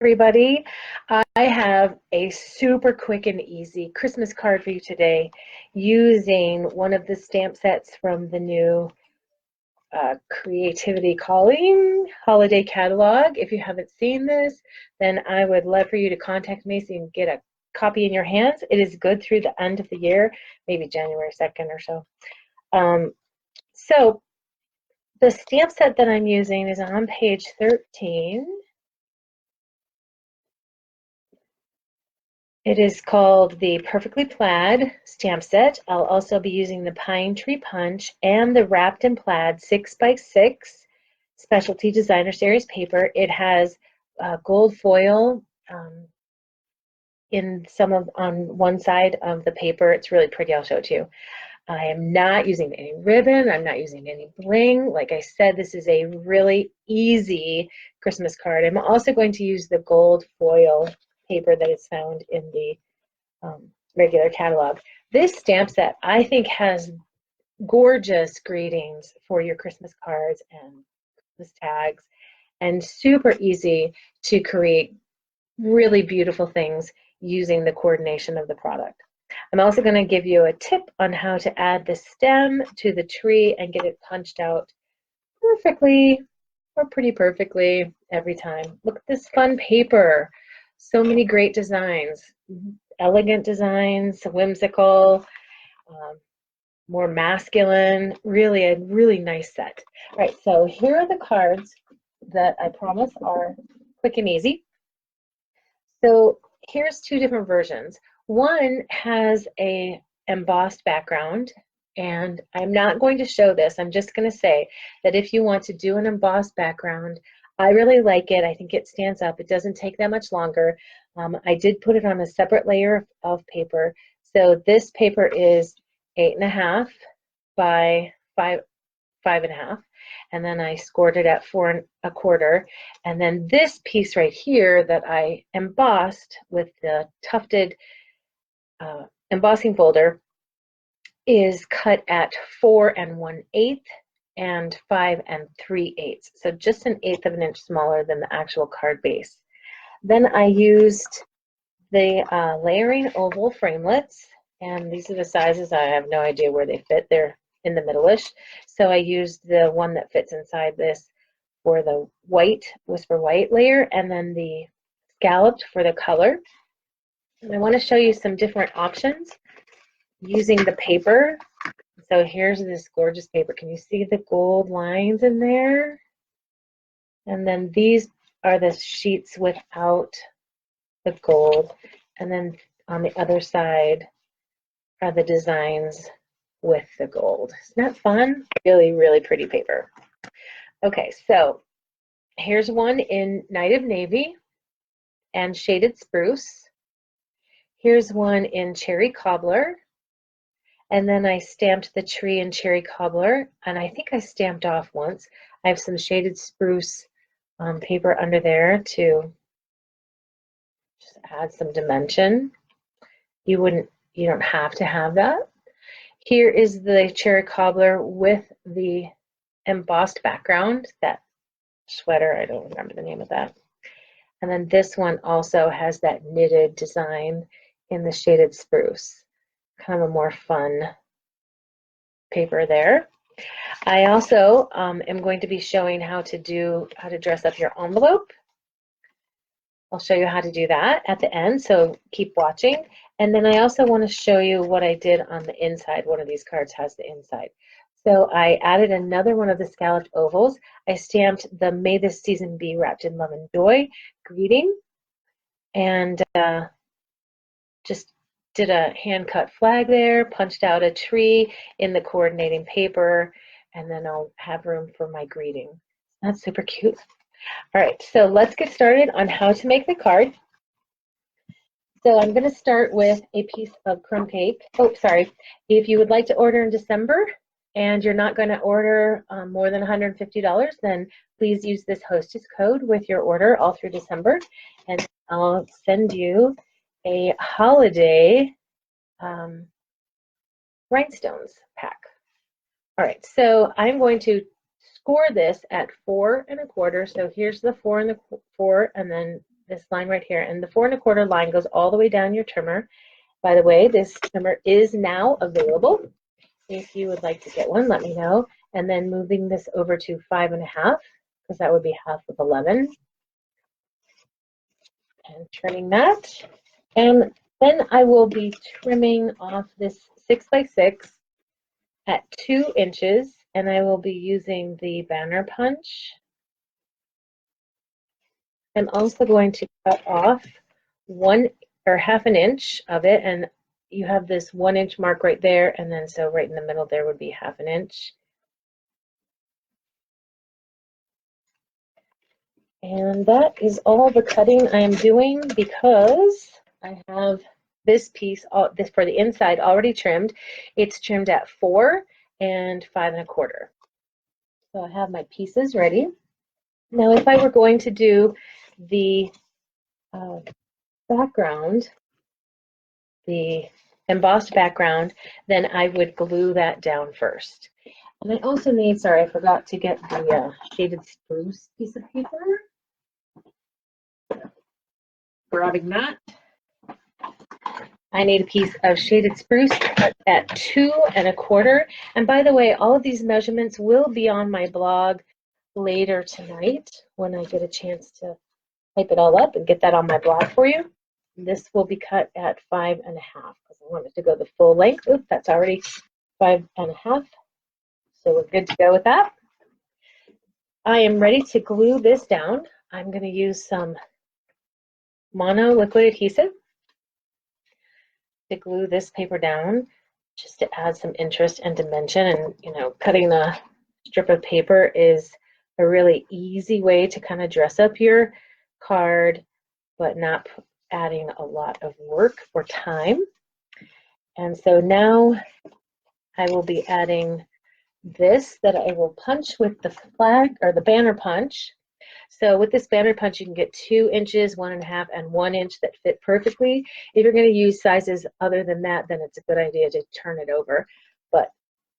Everybody. I have a super quick and easy Christmas card for you today using one of the stamp sets from the new Creativity Calling holiday catalog. If you haven't seen this, then I would love for you to contact me so you can get a copy in your hands. It is good through the end of the year, maybe January 2nd or so. So the stamp set that I'm using is on page 13. It is called the Perfectly Plaid stamp set. I'll also be using the Pine Tree Punch and the Wrapped in Plaid 6x6 Specialty Designer Series paper. It has gold foil on one side of the paper. It's really pretty. I'll show it to you. I am not using any ribbon. I'm not using any bling. Like I said, this is a really easy Christmas card. I'm also going to use the gold foil paper that is found in the regular catalog. This stamp set, I think, has gorgeous greetings for your Christmas cards and Christmas tags, and super easy to create really beautiful things using the coordination of the product. I'm also going to give you a tip on how to add the stem to the tree and get it punched out perfectly, or pretty perfectly every time. Look at this fun paper. So many great designs, elegant designs, whimsical, more masculine, really a really nice set. All right, so here are the cards that I promise are quick and easy. So here's two different versions. One has a embossed background, and I'm not going to show this. I'm just going to say that if you want to do an embossed background, I really like it. I think it stands up. It doesn't take that much longer. I did put it on a separate layer of paper. So this paper is 8.5 by 5.5, and then I scored it at 4.25. And then this piece right here that I embossed with the tufted embossing folder is cut at 4 1/8 and 5 3/8, so just 1/8 of an inch smaller than the actual card base. Then I used the layering oval framelets, and these are the sizes. I have no idea where they fit. They're in the middle-ish. So I used the one that fits inside this for the white, Whisper White layer, and then the scalloped for the color. And I want to show you some different options using the paper. So here's this gorgeous paper. Can you see the gold lines in there? And then these are the sheets without the gold. And then on the other side are the designs with the gold. Isn't that fun? Really, really pretty paper. Okay, so here's one in Night of Navy and Shaded Spruce. Here's one in Cherry Cobbler. And then I stamped the tree in Cherry Cobbler, and I think I stamped off once. I have some Shaded Spruce paper under there to just add some dimension. You don't have to have that. Here is the Cherry Cobbler with the embossed background, that sweater, I don't remember the name of that. And then this one also has that knitted design in the Shaded Spruce. Kind of a more fun paper there. I also am going to be showing how to dress up your envelope. I'll show you how to do that at the end, so keep watching. And then I also want to show you what I did on the inside. One of these cards has the inside. So I added another one of the scalloped ovals. I stamped the May This Season Be Wrapped in Love and Joy greeting, and just did a hand-cut flag there, punched out a tree in the coordinating paper, and then I'll have room for my greeting. That's super cute. All right, so let's get started on how to make the card. So I'm going to start with a piece of crumb cake. Oh, sorry. If you would like to order in December and you're not going to order more than $150, then please use this hostess code with your order all through December, and I'll send you a holiday rhinestones pack. All right, so I'm going to score this at 4 1/4. So here's the 4 and the 4, and then this line right here, and the 4 1/4 line goes all the way down your trimmer. By the way, this trimmer is now available. If you would like to get one, let me know. And then moving this over to 5 1/2, because that would be half of 11. And trimming that. And then I will be trimming off this 6 by 6 at 2 inches, and I will be using the banner punch. I'm also going to cut off 1 or 1/2 inch of it, and you have this 1 inch mark right there, and then so right in the middle there would be 1/2 inch. And that is all the cutting I am doing because I have this piece, this for the inside, already trimmed. It's trimmed at 4 and 5 1/4. So I have my pieces ready. Now, if I were going to do the background, the embossed background, then I would glue that down first. And I also need, sorry, I forgot to get the shaded spruce piece of paper. Grabbing that. I need a piece of shaded spruce cut at 2 1/4. And by the way, all of these measurements will be on my blog later tonight when I get a chance to type it all up and get that on my blog for you. This will be cut at 5 1/2 because I want it to go the full length. Oops, that's already 5 1/2. So we're good to go with that. I am ready to glue this down. I'm going to use some mono liquid adhesive to glue this paper down, just to add some interest and dimension. And you know, cutting a strip of paper is a really easy way to kind of dress up your card, but not adding a lot of work or time. And so now I will be adding this that I will punch with the flag or the banner punch. So with this banner punch, you can get 2 inches, 1 1/2, and 1 inch that fit perfectly. If you're going to use sizes other than that, then it's a good idea to turn it over. But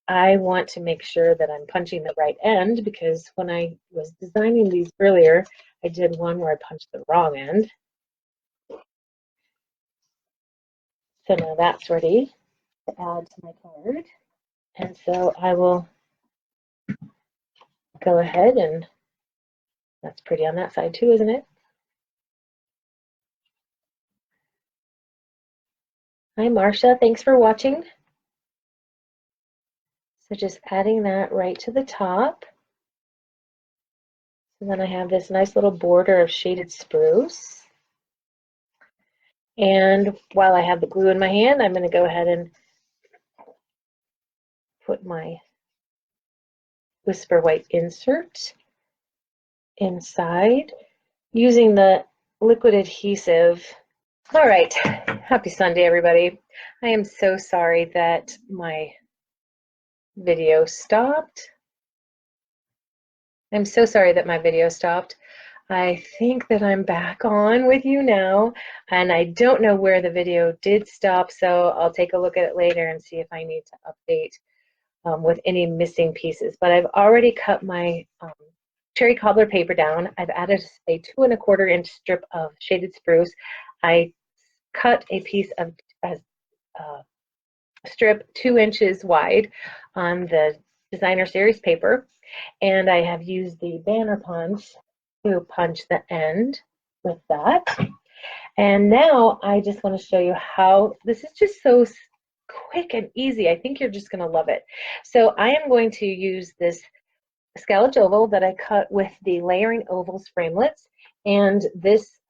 I want to make sure that I'm punching the right end, because when I was designing these earlier, I did one where I punched the wrong end. So now that's ready to add to my card. And so I will go ahead, and that's pretty on that side too, isn't it? Hi, Marcia. Thanks for watching. So just adding that right to the top. And then I have this nice little border of shaded spruce. And while I have the glue in my hand, I'm going to go ahead and put my Whisper White insert inside using the liquid adhesive. All right, happy Sunday, everybody. I am so sorry that my video stopped. I'm so sorry that my video stopped. I think that I'm back on with you now, and I don't know where the video did stop, so I'll take a look at it later and see if I need to update with any missing pieces. But I've already cut my cherry cobbler paper down. I've added a 2 1/4 inch strip of shaded spruce. I cut a piece of strip 2 inches wide on the designer series paper, and I have used the banner punch to punch the end with that. And now I just want to show you how this is just so quick and easy. I think you're just going to love it. So I am going to use this scalloped oval that I cut with the Layering Ovals framelits and this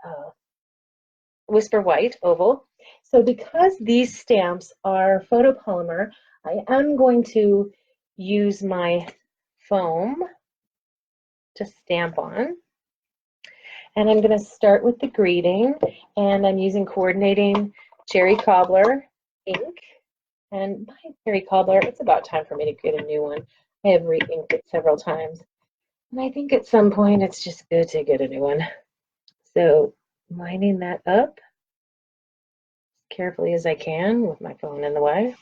Whisper White oval. So because these stamps are photopolymer, I am going to use my foam to stamp on. And I'm going to start with the greeting, and I'm using coordinating cherry cobbler ink. And my cherry cobbler, it's about time for me to get a new one. I have re-inked it several times, and I think at some point it's just good to get a new one. So lining that up as carefully as I can with my phone in the way.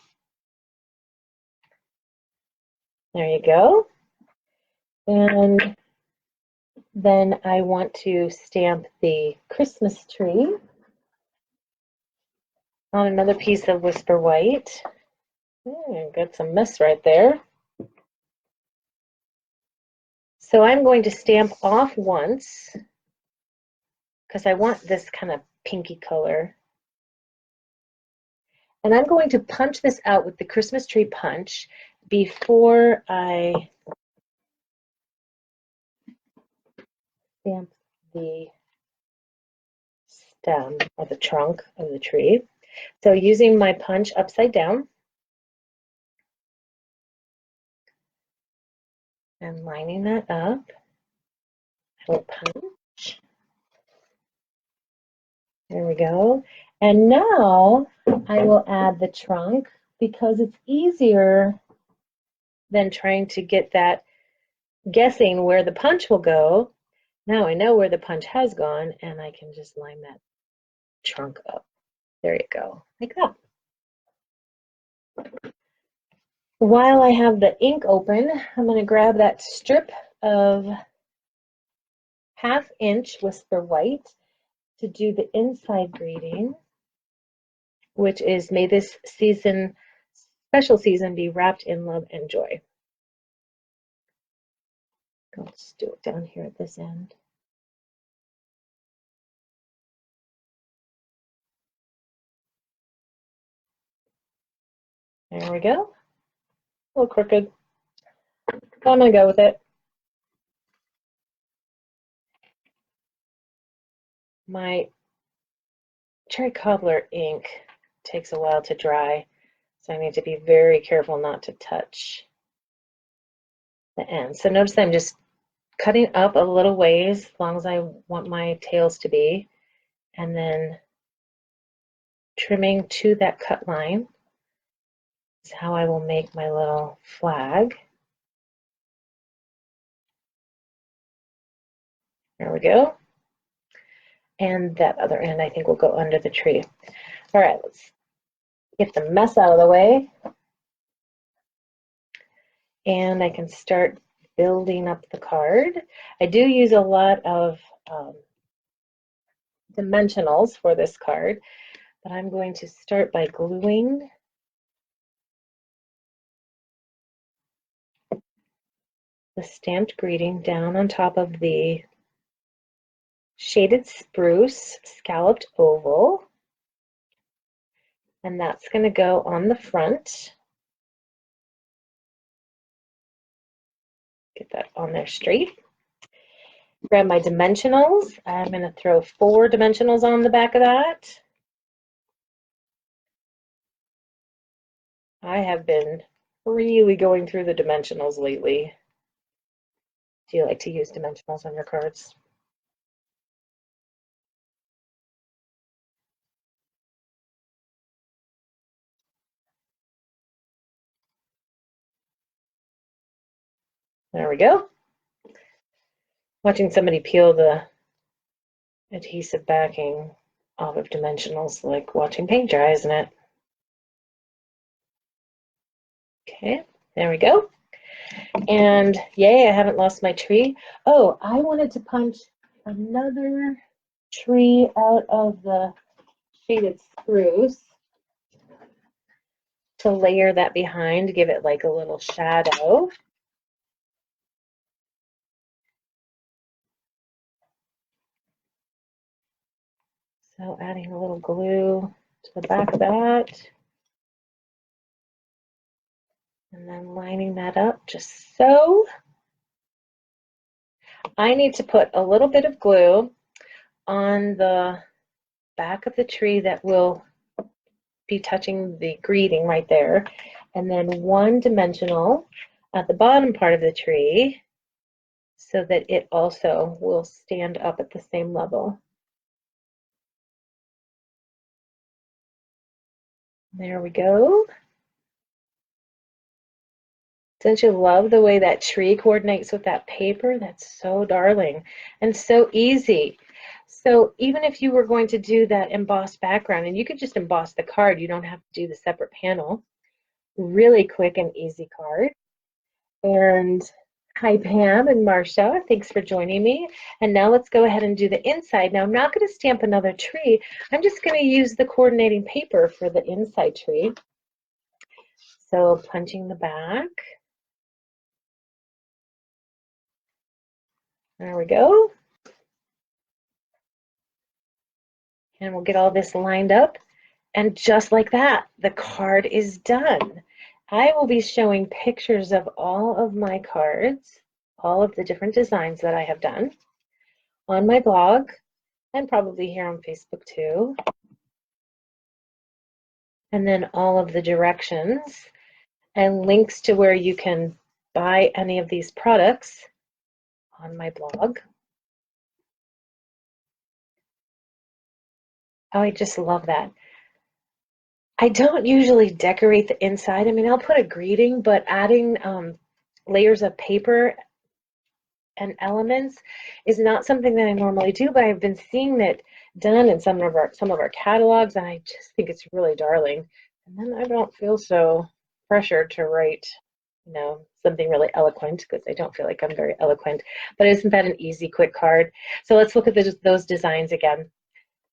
There you go. And Then I want to stamp the Christmas tree on another piece of Whisper White. Got some mess right there. So I'm going to stamp off once because I want this kind of pinky color. And I'm going to punch this out with the Christmas tree punch before I stamp the stem or the trunk of the tree. So using my punch upside down and lining that up, I will punch. There we go. And now I will add the trunk because it's easier than trying to get that guessing where the punch will go. Now I know where the punch has gone and I can just line that trunk up. There you go, like that. While I have the ink open, I'm going to grab that strip of 1/2 inch Whisper White to do the inside greeting, which is may this season, special season, be wrapped in love and joy. I'll just do it down here at this end. There we go. A little crooked. I'm going to go with it. My cherry cobbler ink takes a while to dry, so I need to be very careful not to touch the end. So notice I'm just cutting up a little ways as long as I want my tails to be, and then trimming to that cut line is how I will make my little flag. There we go. And that other end I think will go under the tree. All right, let's get the mess out of the way. And I can start building up the card. I do use a lot of dimensionals for this card, but I'm going to start by gluing the stamped greeting down on top of the shaded spruce scalloped oval, and that's going to go on the front. Get that on there straight. Grab my dimensionals. I'm going to throw 4 dimensionals on the back of that. I have been really going through the dimensionals lately. Do you like to use dimensionals on your cards? There we go. Watching somebody peel the adhesive backing off of dimensionals, like watching paint dry, isn't it? Okay, there we go. And yay, I haven't lost my tree. Oh, I wanted to punch another tree out of the shaded spruce to layer that behind, give it like a little shadow. So adding a little glue to the back of that. And then lining that up just so. I need to put a little bit of glue on the back of the tree that will be touching the greeting right there. And then 1 dimensional at the bottom part of the tree so that it also will stand up at the same level. There we go. Don't you love the way that tree coordinates with that paper? That's so darling and so easy. So even if you were going to do that embossed background, and you could just emboss the card, you don't have to do the separate panel. Really quick and easy card. And Hi, Pam and Marcia. Thanks for joining me. And now let's go ahead and do the inside. Now, I'm not going to stamp another tree. I'm just going to use the coordinating paper for the inside tree. So punching the back. There we go. And we'll get all this lined up. And just like that, the card is done. I will be showing pictures of all of my cards, all of the different designs that I have done on my blog and probably here on Facebook too. And then all of the directions and links to where you can buy any of these products on my blog. Oh, I just love that. I don't usually decorate the inside. I mean, I'll put a greeting, but adding layers of paper and elements is not something that I normally do, but I've been seeing that done in some of our catalogs, and I just think it's really darling. And then I don't feel so pressured to write, you know, something really eloquent, because I don't feel like I'm very eloquent. But isn't that an easy, quick card? So let's look at those designs again.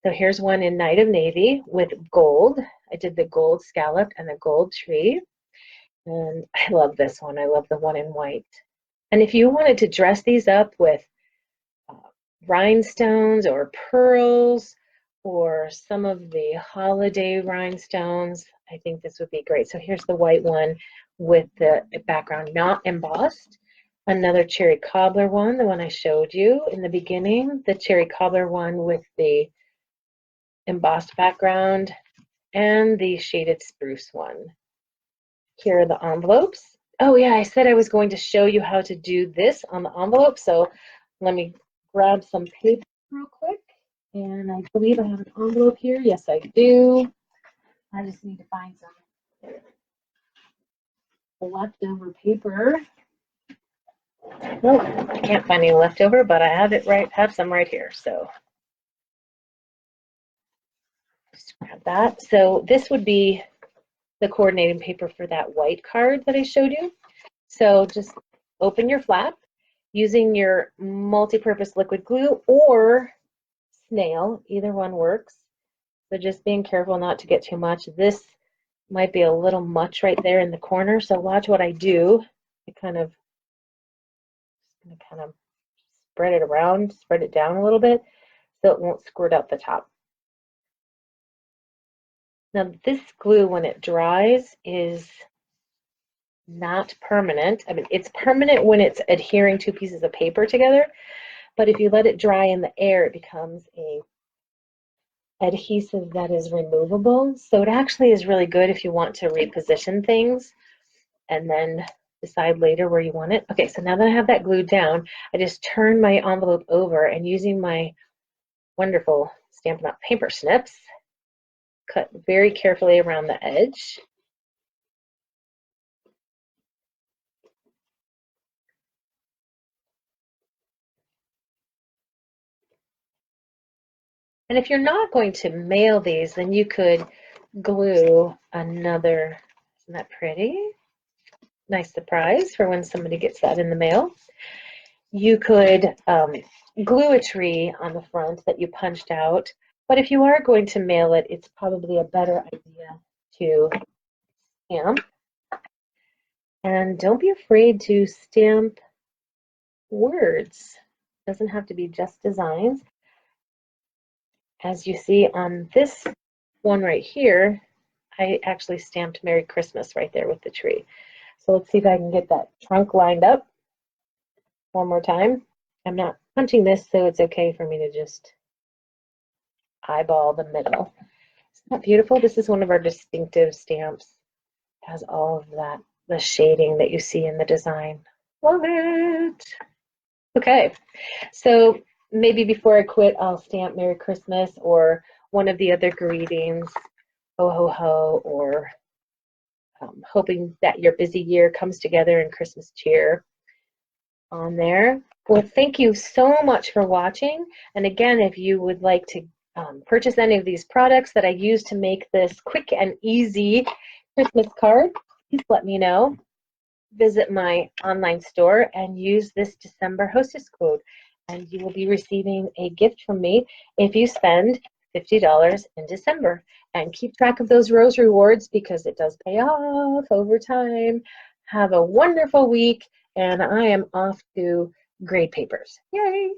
So here's one in Night of Navy with gold. I did the gold scallop and the gold tree. And I love this one. I love the one in white. And if you wanted to dress these up with rhinestones or pearls or some of the holiday rhinestones, I think this would be great. So here's the white one with the background not embossed. Another cherry cobbler one, the one I showed you in the beginning, the cherry cobbler one with the embossed background, and the shaded spruce one. Here are the envelopes. Oh yeah, I said I was going to show you how to do this on the envelope, so let me grab some paper real quick. And I believe I have an envelope here. Yes, I do. I just need to find some leftover paper. Nope, I can't find any leftover, but I have some right here. So just grab that. So this would be the coordinating paper for that white card that I showed you. So just open your flap using your multi-purpose liquid glue or snail, either one works. So just being careful not to get too much. This might be a little much right there in the corner, so watch what I do. I kind of spread it around, spread it down a little bit so it won't squirt out the top. Now this glue, when it dries, is not permanent. I mean, it's permanent when it's adhering two pieces of paper together, but if you let it dry in the air, it becomes a adhesive that is removable. So it actually is really good if you want to reposition things and then decide later where you want it. Okay, so now that I have that glued down, I just turn my envelope over and using my wonderful Stampin' Up! Paper snips, cut very carefully around the edge. And if you're not going to mail these, then you could glue another, isn't that pretty? Nice surprise for when somebody gets that in the mail. You could glue a tree on the front that you punched out, but if you are going to mail it, it's probably a better idea to stamp. And don't be afraid to stamp words. It doesn't have to be just designs. As you see on this one right here, I actually stamped Merry Christmas right there with the tree. So let's see if I can get that trunk lined up one more time. I'm not punching this, so it's okay for me to just eyeball the middle. Isn't that beautiful? This is one of our distinctive stamps. It has all of that, the shading that you see in the design. Love it. Okay, so maybe before I quit, I'll stamp Merry Christmas or one of the other greetings, ho ho ho, or hoping that your busy year comes together in Christmas cheer on there. Well, thank you so much for watching. And again, if you would like to purchase any of these products that I use to make this quick and easy Christmas card, please let me know. visit my online store and use this December hostess code, and you will be receiving a gift from me if you spend $50 in December. And keep track of those Rose rewards because it does pay off over time. Have a wonderful week, and I am off to grade papers. Yay!